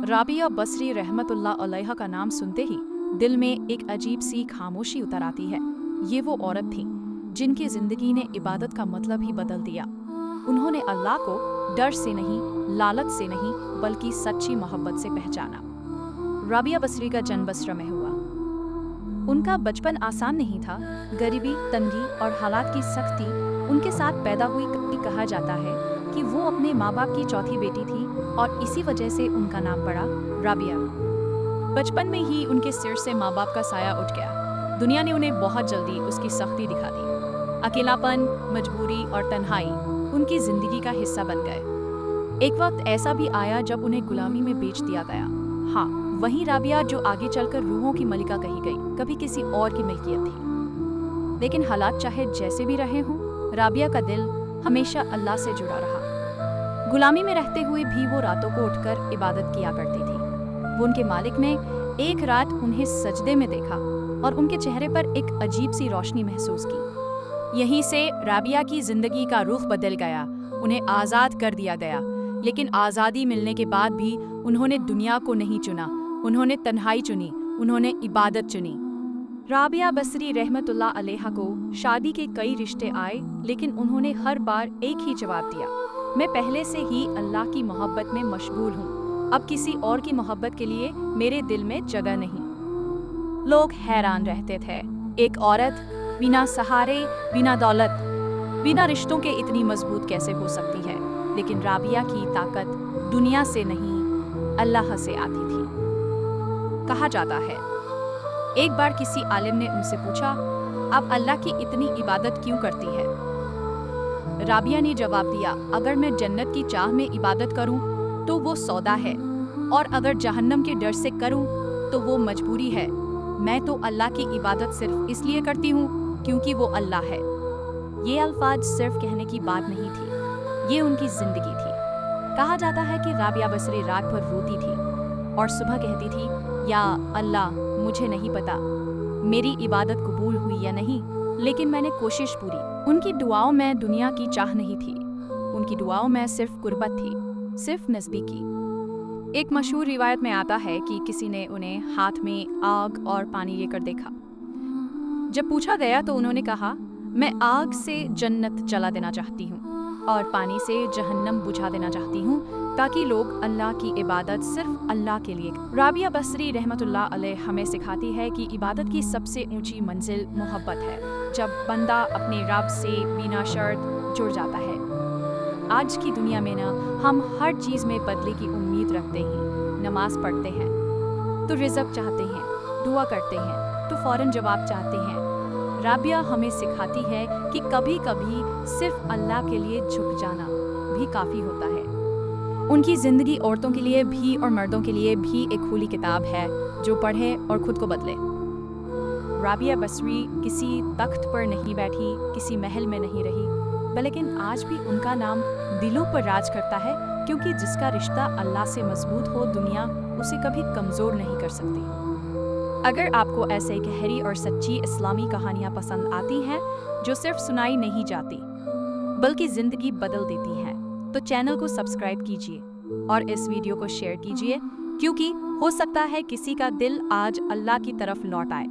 राबिया बसरी रहमतुल्लाह अलैहा का नाम सुनते ही दिल में एक अजीब सी खामोशी उतर आती है। ये वो औरत थी जिनकी जिंदगी ने इबादत का मतलब ही बदल दिया। उन्होंने अल्लाह को डर से नहीं, लालच से नहीं, बल्कि सच्ची मोहब्बत से पहचाना। राबिया बसरी का जन्म बसरा में हुआ। उनका बचपन आसान नहीं था। गरीबी, तंगी और हालात की सख्ती उनके साथ पैदा हुई। कहा जाता है कि वो अपने माँ बाप की चौथी बेटी थी और इसी वजह से उनका नाम पड़ा राबिया। बचपन में ही उनके सिर से माँ बाप का साया उठ गया। दुनिया ने उन्हें बहुत जल्दी उसकी सख्ती दिखा दी। अकेलापन, मजबूरी और तन्हाई उनकी जिंदगी का हिस्सा बन गए। एक वक्त ऐसा भी आया जब उन्हें गुलामी में बेच दिया गया। हाँ, वही राबिया जो आगे चलकर रूहों की मलिका कही गई, कभी किसी और की मिल्कियत थी। लेकिन हालात चाहे जैसे भी रहे हों, राबिया का दिल हमेशा अल्लाह से जुड़ा रहा। गुलामी में रहते हुए भी वो रातों को उठकर इबादत किया करती थी। वो उनके मालिक ने एक रात उन्हें सजदे में देखा और उनके चेहरे पर एक अजीब सी रोशनी महसूस की। यहीं से राबिया की जिंदगी का रुख बदल गया। उन्हें आज़ाद कर दिया गया। लेकिन आज़ादी मिलने के बाद भी उन्होंने दुनिया को नहीं चुना। उन्होंने तन्हाई चुनी, उन्होंने इबादत चुनी। राबिया बसरी रहमतुल्लाह अलैहा को शादी के कई रिश्ते आए, लेकिन उन्होंने हर बार एक ही जवाब दिया, मैं पहले से ही अल्लाह की मोहब्बत में मशगूल हूँ। अब किसी और की मोहब्बत के लिए मेरे दिल में जगह नहीं। लोग हैरान रहते थे। एक औरत बिना सहारे, बिना दौलत, बिना रिश्तों के इतनी मजबूत कैसे हो सकती है? लेकिन राबिया की ताकत दुनिया से नहीं, अल्लाह से आती थी। कहा जाता है एक बार किसी आलिम ने उनसे पूछा, आप अल्लाह की इतनी इबादत क्यों करती है? राबिया ने जवाब दिया, अगर मैं जन्नत की चाह में इबादत करूं तो वो सौदा है, और अगर जहन्नम के डर से करूं तो वो मजबूरी है। मैं तो अल्लाह की इबादत सिर्फ इसलिए करती हूं क्योंकि वो अल्लाह है। ये अल्फाज सिर्फ कहने की बात नहीं थी, ये उनकी जिंदगी थी। कहा जाता है कि राबिया बसरी रात भर रोती थी और सुबह कहती थी, या अल्लाह, मुझे नहीं पता मेरी इबादत कबूल हुई या नहीं, लेकिन मैंने कोशिश पूरी। उनकी दुआओं में दुनिया की चाह नहीं थी, उनकी दुआओं में सिर्फ कुर्बत थी, सिर्फ नज़दीकी। एक मशहूर रिवायत में आता है कि किसी ने उन्हें हाथ में आग और पानी लेकर देखा। जब पूछा गया तो उन्होंने कहा, मैं आग से जन्नत जला देना चाहती हूँ और पानी से जहन्नम बुझा देना चाहती हूँ, ताकि लोग अल्लाह की इबादत सिर्फ अल्लाह के लिए। राबिया बसरी रहमतुल्लाह अलैह हमें सिखाती है कि इबादत की सबसे ऊंची मंजिल मोहब्बत है, जब बंदा अपने रब से बिना शर्त जुड़ जाता है। आज की दुनिया में हम हर चीज़ में बदले की उम्मीद रखते हैं। नमाज पढ़ते हैं तो रिज़्क चाहते हैं, दुआ करते हैं तो फ़ौरन जवाब चाहते हैं। राबिया हमें सिखाती है कि कभी कभी सिर्फ अल्लाह के लिए झुक जाना भी काफ़ी होता है। उनकी ज़िंदगी औरतों के लिए भी और मर्दों के लिए भी एक खुली किताब है, जो पढ़े और खुद को बदले। राबिया बसरी किसी तख्त पर नहीं बैठी, किसी महल में नहीं रही, लेकिन आज भी उनका नाम दिलों पर राज करता है, क्योंकि जिसका रिश्ता अल्लाह से मजबूत हो, दुनिया उसे कभी कमज़ोर नहीं कर सकती। अगर आपको ऐसे गहरी और सच्ची इस्लामी कहानियाँ पसंद आती हैं, जो सिर्फ सुनाई नहीं जाती बल्कि ज़िंदगी बदल देती हैं, तो चैनल को सब्सक्राइब कीजिए और इस वीडियो को शेयर कीजिए, क्योंकि हो सकता है किसी का दिल आज अल्लाह की तरफ लौट आए।